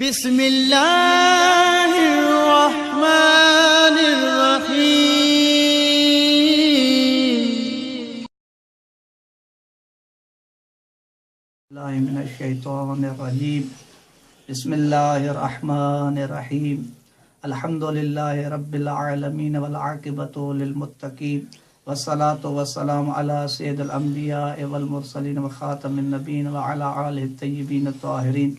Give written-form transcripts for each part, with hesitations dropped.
بسم الله الرحمن الرحيم. الله من الشيطان الرجيم. بسم الله الرحمن الرحيم. الحمد لله رب العالمين والعاقبة للمتقين والصلاة والسلام على سيد الأنبياء والمرسلين وخاتم النبيين وعلى آله الطيبين الطاهرين.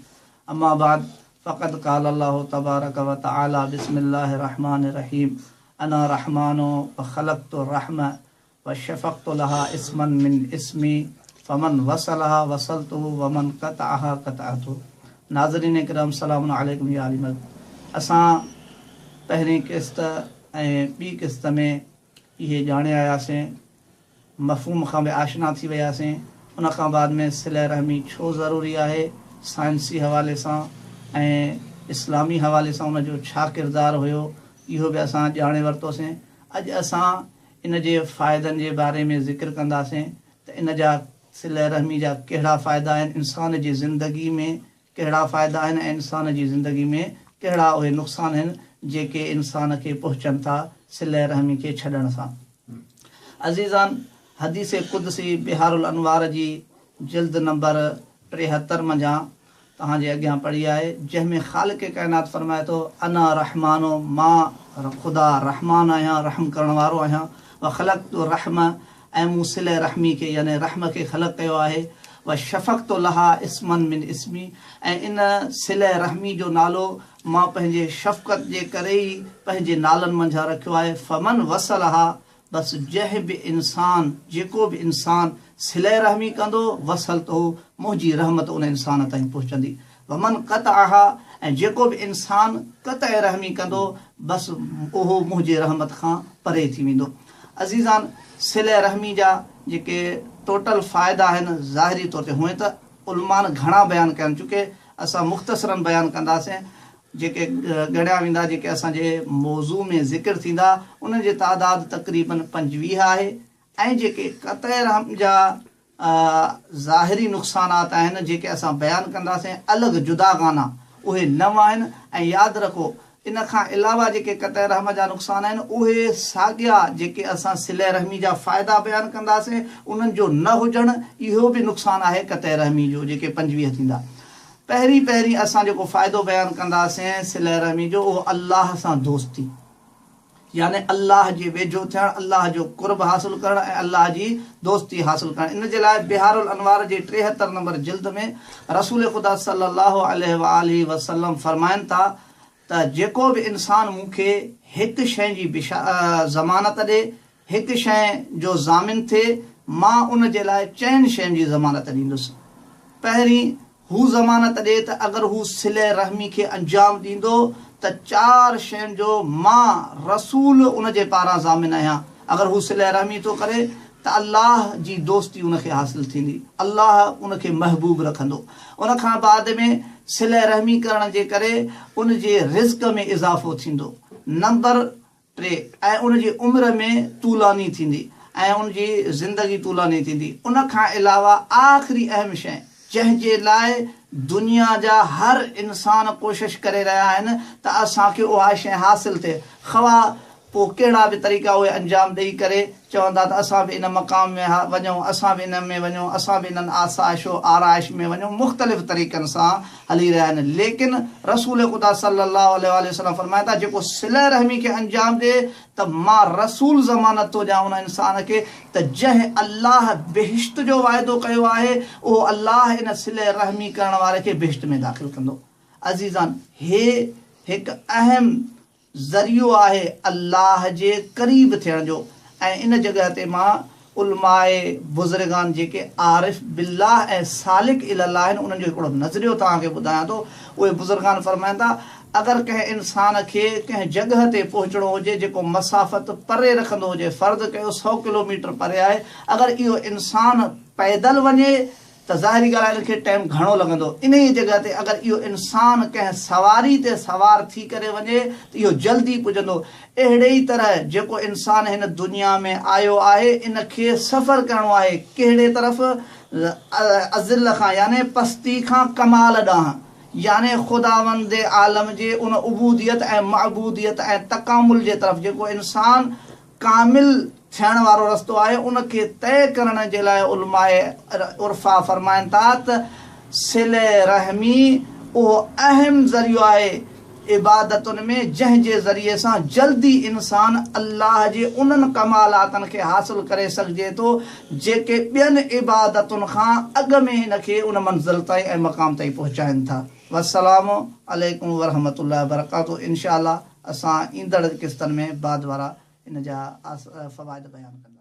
أما بعد فقد قال الله تبارك وتعالى بسم الله الرحمن الرحيم. أنا رحمن وخلقت الرحمة وشفقت لها اسما من اسمي فمن وصلها وصلته ومن قطعها قطعته. ناظرین کرام سلام علیکم یا علی اسان پہری قسط بی قسط میں یہ جانے آیاسیں مفہوم خاں آشنا تھی ویاسیں ان کا بعد میں صلہ رحمی چھو ضروری ہے سائنسی حوالے سے اسلامی حوالے سے ان جو چھا کردار ہوयो इहो भी असां ॼाणे वरितोसीं। अॼु असां इन जे फ़ाइदनि जे बारे में ज़िक्र कंदासीं त इन जा सिलह रहमी जा कहिड़ा फ़ाइदा आहिनि, इंसान जी ज़िंदगी में कहिड़ा फ़ाइदा आहिनि ऐं इंसान जी ज़िंदगी में कहिड़ा उहे नुक़सान आहिनि जेके इंसान खे पहुचनि था सिलह रहमी खे छॾण सां। अज़ीज़ान, हदीस क़ुदसी बिहारुल अनवार जी जिल्द नंबर 73 मंझां तव्हांजे अॻियां पढ़ी आहे, जंहिंमें ख़ालिक़ काइनात फरमाए थो अना रहमानो, मां ख़ुदा रहमान आहियां, रहम करण वारो आहियां। व ख़लक़्तु रहम, ऐं मूं सिलह रहमी खे यानी रहम खे ख़लक़ कयो आहे। व शफ़क़्तु लहा इस्मन मिन इस्मी, ऐं इन सिलह रहमी जो नालो मां पंहिंजे शफ़क़त जे करे ई पंहिंजे नालनि मंझां रखियो आहे। फमन वसलहा, बसि जंहिं बि इंसान जेको बि इंसान सिलह रहमी कंदो वसल तो मुंहिंजी रहमत उन इंसान ताईं पहुचंदी। वमन क़तअहा, ऐं जेको बि इंसान क़तअ रहमी कंदो बसि उहो मुंहिंजे रहमत खां परे थी वेंदो। अज़ीज़ान, सिलह रहमी जा जेके टोटल फ़ाइदा आहिनि ज़ाहिरी तौर ते हुअं त उलमान घणा बयानु कया आहिनि, चूंकि असां मुख़्तसरन बयानु कंदासीं। जेके ॻणिया वेंदा जेके असांजे मौज़ू में ज़िक्र थींदा उन जी तादाद तक़रीबन 25 आहे। ऐं जेके क़तअ रहम जा ज़ाहिरी नुक़सानात आहिनि जेके असां बयानु कंदासीं अलॻि जुदागाना उहे 9 आहिनि। ऐं यादि रखो इन खां अलावा जेके क़तअ रहम जा नुक़सान आहिनि उहे साॻिया जेके असां सिलह रहमी जा फ़ाइदा बयानु कंदासीं उन्हनि जो न हुजणु इहो बि नुक़सानु आहे क़तअ रहमी जो, जेके 25 थींदा। पहिरीं असां जेको फ़ाइदो बयानु कंदासीं सिलह रहमी जो उहो अल्लाह सां दोस्ती, यानी अल्लाह जे वेझो थियणु, अल्लाह जो क़ुर्ब हासिल करणु ऐं अल्लाह जी दोस्ती हासिल करणु। इन जे लाइ बिहारुल अनवार जे 73 नंबर जिल्द में रसूल ख़ुदा सल्लल्लाहु अलैहि वसल्लम फरमाइनि था त जेको बि इंसान मूंखे हिकु शइ जी ज़मानत ॾे, हिकु शइ जो ज़ामिन थिए, मां उन जे लाइ 4 शयुनि जी ज़मानत ॾींदुसि। पहिरीं हू ज़मानत ॾे त अगरि हू सिलह रहमी खे अंजाम ॾींदो त 4 शयुनि जो मां रसूल उन जे पारां ज़ामिन आहियां। अगरि हू सिलह रहमी थो करे त अल्लाह जी दोस्ती उनखे हासिल थींदी, अल्लाह उनखे महबूब रखंदो। उन खां बाद में सिलह रहमी करण जे करे उन जे रिज़्क़ में इज़ाफ़ो थींदो। नंबर 3, ऐं उन जी उमिरि में तूलानी थींदी ऐं उन जी ज़िंदगी तूलानी थींदी। उन खां अलावा आख़िरी अहम शइ जंहिंजे लाइ दुनिया जा हर इंसान कोशिश करे रहिया आहिनि त असांखे उहा शइ हासिल थिए, ख़्वाह पोइ कहिड़ा बि तरीक़ा उहे अंजाम ॾेई करे चवंदा त असां बि इन मक़ाम में वञूं, असां बि इन में वञूं, असां बि इन्हनि आसाइशो आराइश में वञूं, मुख़्तलिफ़ तरीक़नि सां हली रहिया आहिनि। लेकिन रसूल ख़ुदा सल्लल्लाहु अलैहि वसल्लम फरमाए था जेको सिलह रहमी खे अंजाम ॾे त मां रसूल ज़मानत थो ॾियां उन इंसान खे त जंहिं अल्लाह बेहिश्त जो वाइदो कयो आहे उहो अल्लाह इन सिलह रहमी करण वारे खे बेहिश्त में दाख़िल कंदो। अज़ीज़ान, हे हिकु अहम ज़रियो आहे अल्लाह जे क़रीब थियण जो। ऐं इन जॻह ते मां उलमाए बुज़ुर्गान जेके आरिफ बिल्लाह ऐं सालिक इल्लाह आहिनि उन्हनि जो हिकिड़ो नज़रियो तव्हांखे ॿुधायां थो। उहे बुज़ुर्गान फरमाइनि था अगरि कंहिं इंसान खे कंहिं जॻह ते पहुचणो हुजे जेको मसाफ़त परे रखंदो हुजे, फ़र्ज़ु कयो 100 किलोमीटर परे आहे, अगरि इहो इंसान पैदल वञे त ज़ाहिरी ॻाल्हि आहे इनखे टाइम घणो लॻंदो। इन ई जॻह ते अगरि इहो इंसान कंहिं सवारी ते सवार थी करे वञे त इहो जल्दी पुॼंदो। अहिड़े ई तरह जेको इंसान हिन दुनिया में आयो आहे इनखे सफ़र करिणो आहे कहिड़े तरफ़, अज़िल खां यानी पस्ती खां कमाल ॾांहुं, यानी खुदावंद आलम जे उन उबूदियत ऐं मअबूदियत ऐं तकामुल जे तरफ़ जेको इंसान कामिल थियण वारो रस्तो आहे उनखे तय करण जे लाइ उलमाए उर्फा फरमाइनि था त सिले रहमी उहो अहम ज़रियो आहे इबादतुनि में जंहिंजे ज़रिए सां जल्दी इंसान अल्लाह जे उन्हनि कमालातनि खे हासिल करे सघिजे थो जेके ॿियनि इबादतुनि खां अॻु में हिनखे उन मंज़िल ताईं ऐं मक़ाम ताईं पहुचाइनि था। वस्सलामु अलैकुम वरहमतुल्लाहि वबरकातुहू। इंशाअल्लाह असां ईंदड़ किस्तनि में बाद वारा इन जा फ़वाइद बयान कंदासीं।